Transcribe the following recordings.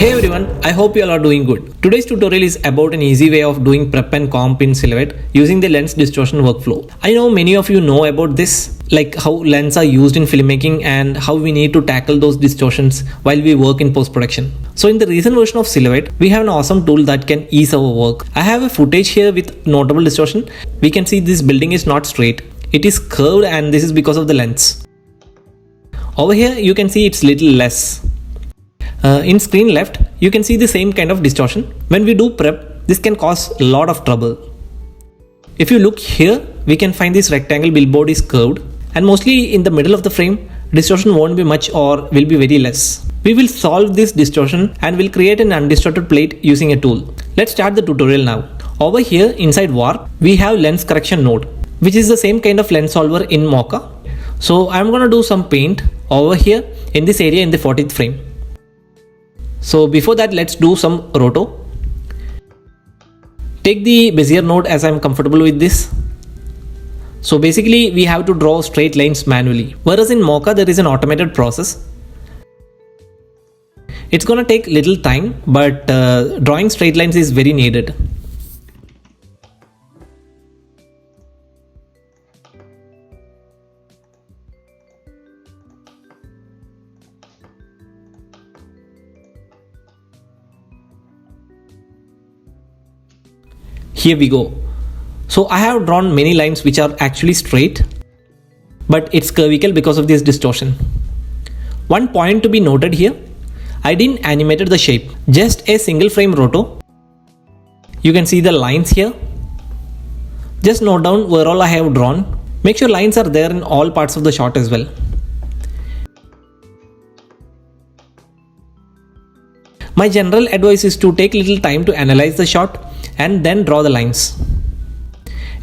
Hey everyone, I hope you all are doing good. Today's tutorial is about an easy way of doing prep and comp in Silhouette using the lens distortion workflow. I know many of you know about this, like how lenses are used in filmmaking and how we need to tackle those distortions while we work in post-production. So in the recent version of Silhouette, we have an awesome tool that can ease our work. I have a footage here with notable distortion. We can see this building is not straight. It is curved and this is because of the lens. Over here you can see it's little less. In screen left, you can see the same kind of distortion. When we do prep, this can cause a lot of trouble. If you look here, we can find this rectangle billboard is curved, and mostly in the middle of the frame, distortion won't be much or will be very less. We will solve this distortion and will create an undistorted plate using a tool. Let's start the tutorial now. Over here inside Warp, we have lens correction node, which is the same kind of lens solver in Mocha. So I'm gonna do some paint over here in this area in the 40th frame. So before that, let's do some roto. Take the Bezier node as I'm comfortable with this. So basically we have to draw straight lines manually, whereas in Mocha there is an automated process. It's gonna take little time, but drawing straight lines is very needed. Here we go. So I have drawn many lines which are actually straight, but it's curvical because of this distortion. One point to be noted here, I didn't animated the shape, just a single frame roto. You can see the lines here. Just note down where all I have drawn. Make sure lines are there in all parts of the shot as well. My general advice is to take little time to analyze the shot and then draw the lines.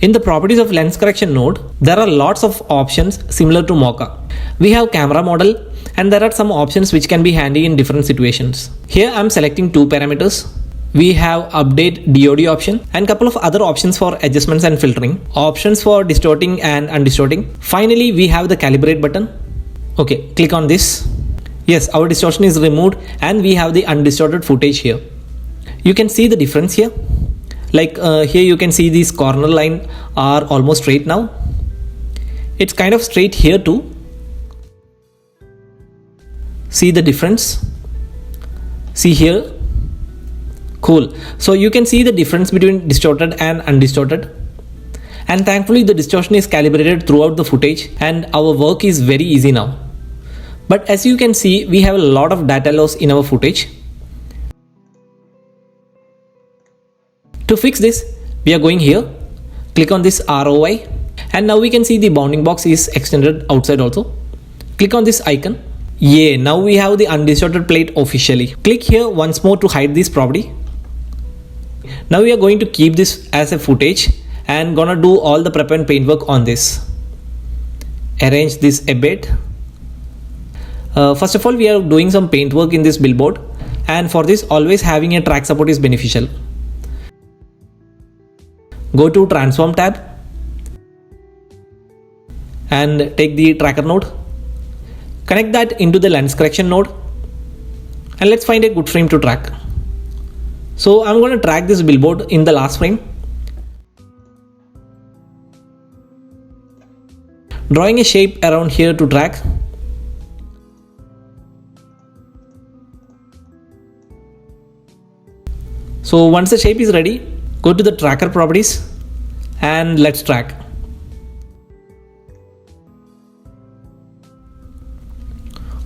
In the properties of lens correction node, there are lots of options similar to Mocha. We have camera model and there are some options which can be handy in different situations. Here I'm selecting two parameters. We have update DOD option and couple of other options for adjustments and filtering, options for distorting and undistorting. Finally, we have the calibrate button. Okay, click on this. Yes, our distortion is removed and we have the undistorted footage here. You can see the difference here. Like here you can see these corner line are almost straight now. It's kind of straight here too. See the difference? See here? Cool. So you can see the difference between distorted and undistorted. And thankfully the distortion is calibrated throughout the footage and our work is very easy now. But as you can see, we have a lot of data loss in our footage. To fix this, we are going here, click on this ROI, and now we can see the bounding box is extended outside also. Click on this icon. Yeah, now we have the undistorted plate officially. Click here once more to hide this property. Now we are going to keep this as a footage and gonna do all the prep and paint work on this. Arrange this a bit. First of all, we are doing some paint work in this billboard, and for this always having a track support is beneficial. Go to transform tab and take the tracker node, connect that into the lens correction node, and let's find a good frame to track. So I'm going to track this billboard in the last frame, drawing a shape around here to track. So once the shape is ready, go to the tracker properties and let's track.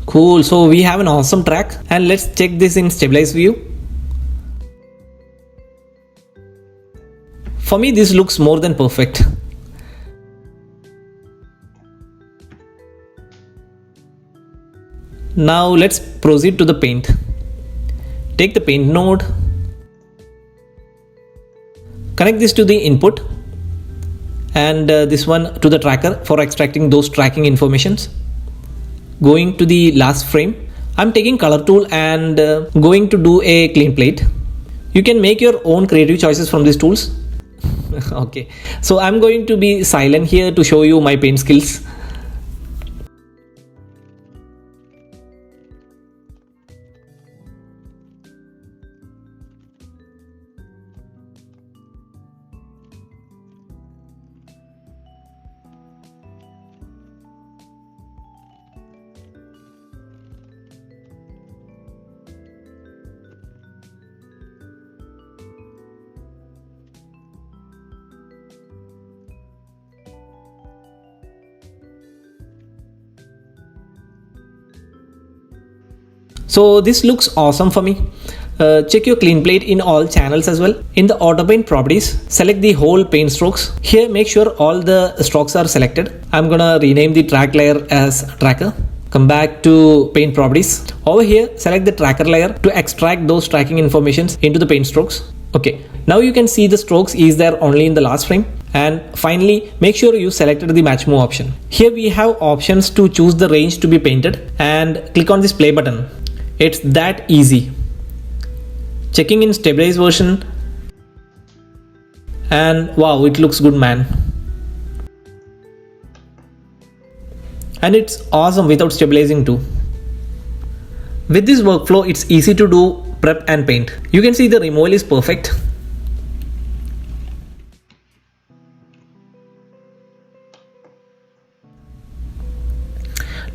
Cool, so we have an awesome track and let's check this in stabilized view. For me, this looks more than perfect. Now let's proceed to the paint. Take the paint node. Connect this to the input and this one to the tracker for extracting those tracking informations. Going to the last frame, I'm taking color tool and going to do a clean plate. You can make your own creative choices from these tools. Okay, so I'm going to be silent here to show you my paint skills. So this looks awesome for me. Check your clean plate in all channels as well. In the auto paint properties, select the whole paint strokes. Here make sure all the strokes are selected. I'm gonna rename the track layer as tracker. Come back to paint properties. Over here, select the tracker layer to extract those tracking informations into the paint strokes. Okay, now you can see the strokes is there only in the last frame. And finally, make sure you selected the match move option. Here we have options to choose the range to be painted and click on this play button. It's that easy. Checking in stabilized version, and wow, it looks good, man. And it's awesome without stabilizing too. With this workflow, it's easy to do prep and paint. You can see the removal is perfect.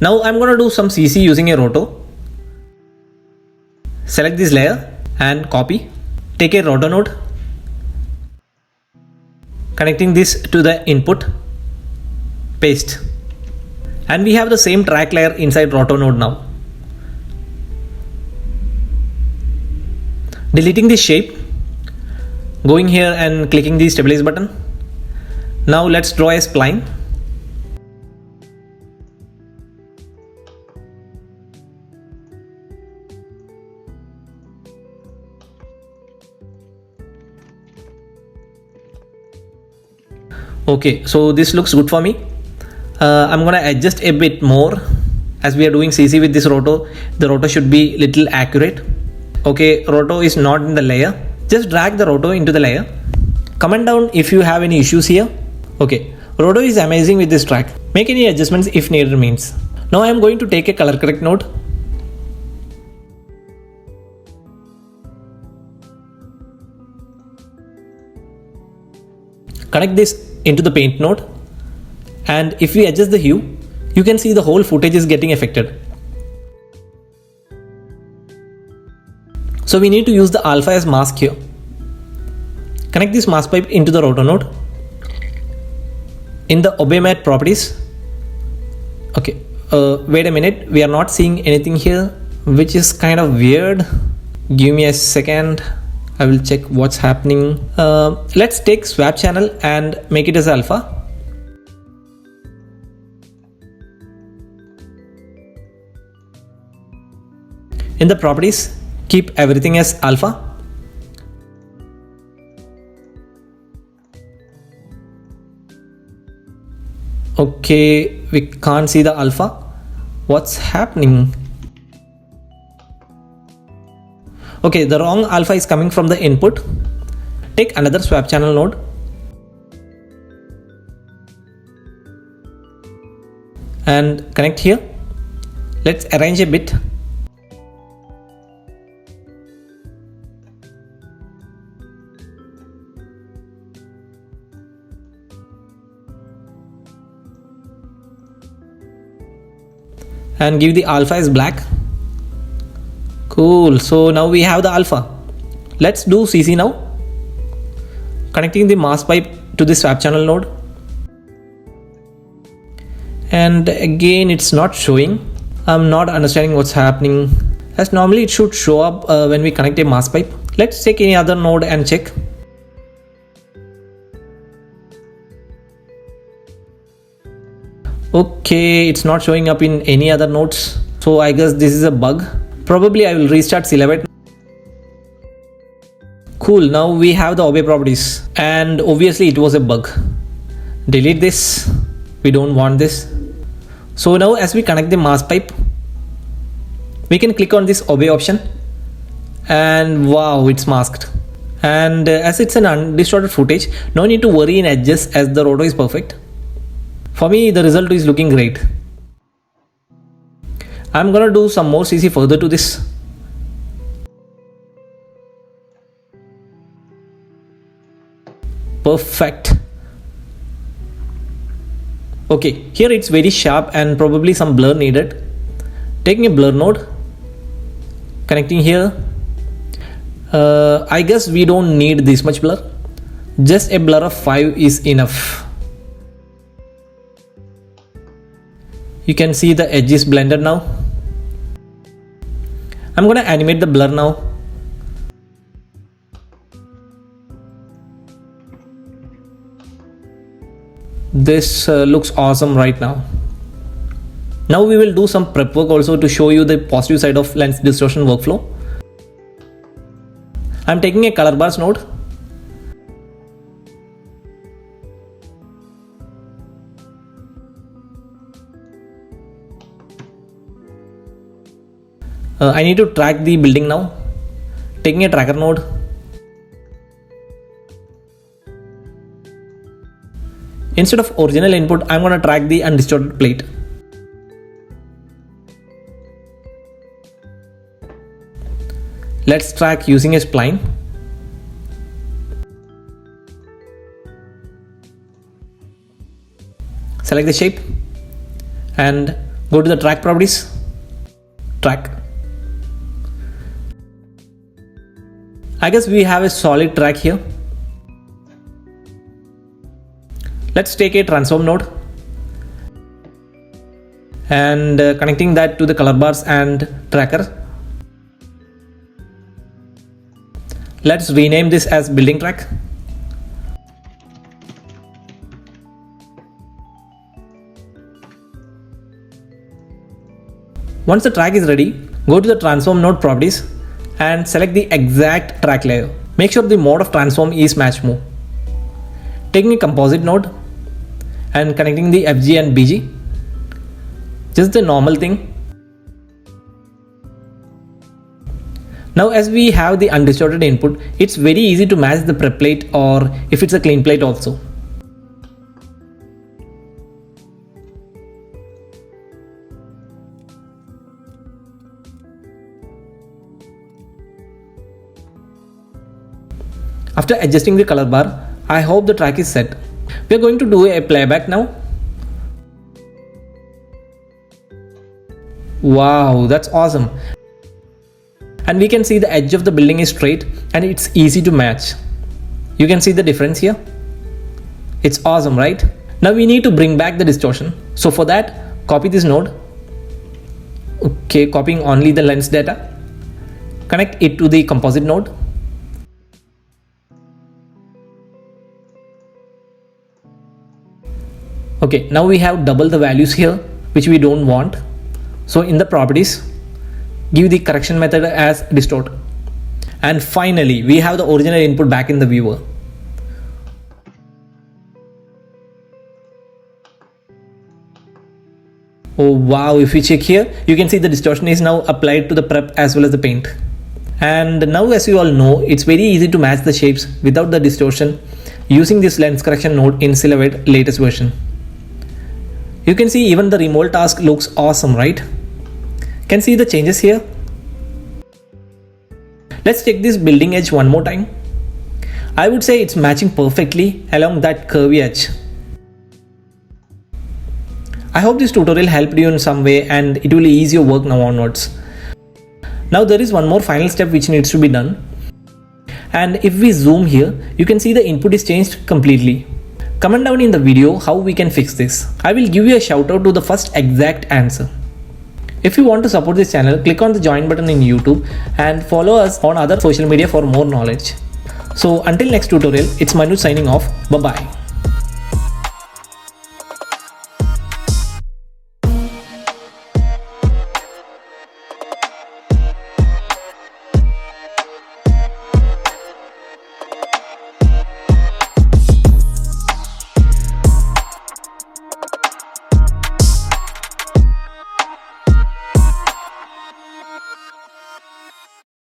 Now I'm gonna do some CC using a roto. Select this layer and copy. Take a roto node, connecting this to the input, paste, and we have the same track layer inside roto node now. Deleting this shape, going here and clicking the stabilize button. Now let's draw a spline. Okay, so this looks good for me. I'm gonna adjust a bit more. As we are doing CC with this roto, the roto should be little accurate. Okay, roto is not in the layer. Just drag the roto into the layer. Comment down if you have any issues here. Okay, roto is amazing with this track. Make any adjustments if needed means. Now I am going to take a color correct node. Connect this into the paint node, and if we adjust the hue, you can see the whole footage is getting affected. So we need to use the alpha as mask here. Connect this mask pipe into the roto node. In the obey matte properties, okay, wait a minute, we are not seeing anything here, which is kind of weird. Give me a second. I will check what's happening. Let's take swap channel and make it as alpha. In the properties, keep everything as alpha. Okay, we can't see the alpha. What's happening? Okay, the wrong alpha is coming from the input. Take another swap channel node. And connect here. Let's arrange a bit. And give the alpha as black. Cool, so now we have the alpha. Let's do CC now. Connecting the mask pipe to the swap channel node. And again, it's not showing. I'm not understanding what's happening. As normally it should show up when we connect a mask pipe. Let's take any other node and check. Okay, it's not showing up in any other nodes. So I guess this is a bug. Probably I will restart Silhouette. Cool, now we have the obey properties. And obviously it was a bug. Delete this. We don't want this. So now as we connect the mask pipe, we can click on this obey option. And wow, it's masked. And as it's an undistorted footage, no need to worry in edges as the roto is perfect. For me, the result is looking great. I'm gonna do some more CC further to this. Perfect. Okay, here it's very sharp and probably some blur needed. Taking a blur node, connecting here. I guess we don't need this much blur. Just a blur of 5 is enough. You can see the edge is blended now. I'm gonna animate the blur now. This looks awesome right now. Now we will do some prep work also to show you the positive side of lens distortion workflow. I'm taking a color bars node. I need to track the building now. Taking a tracker node. Instead of original input, I'm gonna track the undistorted plate. Let's track using a spline. Select the shape and go to the track properties. Track. I guess we have a solid track here. Let's take a transform node and connecting that to the color bars and tracker. Let's rename this as building track. Once the track is ready, go to the transform node properties and select the exact track layer. Make sure the mode of transform is match move. Taking a composite node and connecting the FG and BG. Just the normal thing. Now as we have the undistorted input, it's very easy to match the prep plate or if it's a clean plate also. After adjusting the color bar, I hope the track is set. We are going to do a playback now. Wow, that's awesome. And we can see the edge of the building is straight and it's easy to match. You can see the difference here. It's awesome, right? Now we need to bring back the distortion. So for that, copy this node. Okay, copying only the lens data. Connect it to the composite node. Okay, now we have double the values here, which we don't want. So in the properties, give the correction method as distort. And finally, we have the original input back in the viewer. Oh wow, if we check here, you can see the distortion is now applied to the prep as well as the paint. And now as you all know, it's very easy to match the shapes without the distortion using this lens correction node in Silhouette latest version. You can see even the remote task looks awesome, right? Can see the changes here. Let's check this building edge one more time. I would say it's matching perfectly along that curvy edge. I hope this tutorial helped you in some way and it will ease your work now onwards. Now there is one more final step which needs to be done. And if we zoom here, you can see the input is changed completely. Comment down in the video how we can fix this. I will give you a shout out to the first exact answer. If you want to support this channel, click on the join button in YouTube and follow us on other social media for more knowledge. So until next tutorial, it's Manu signing off. Bye bye.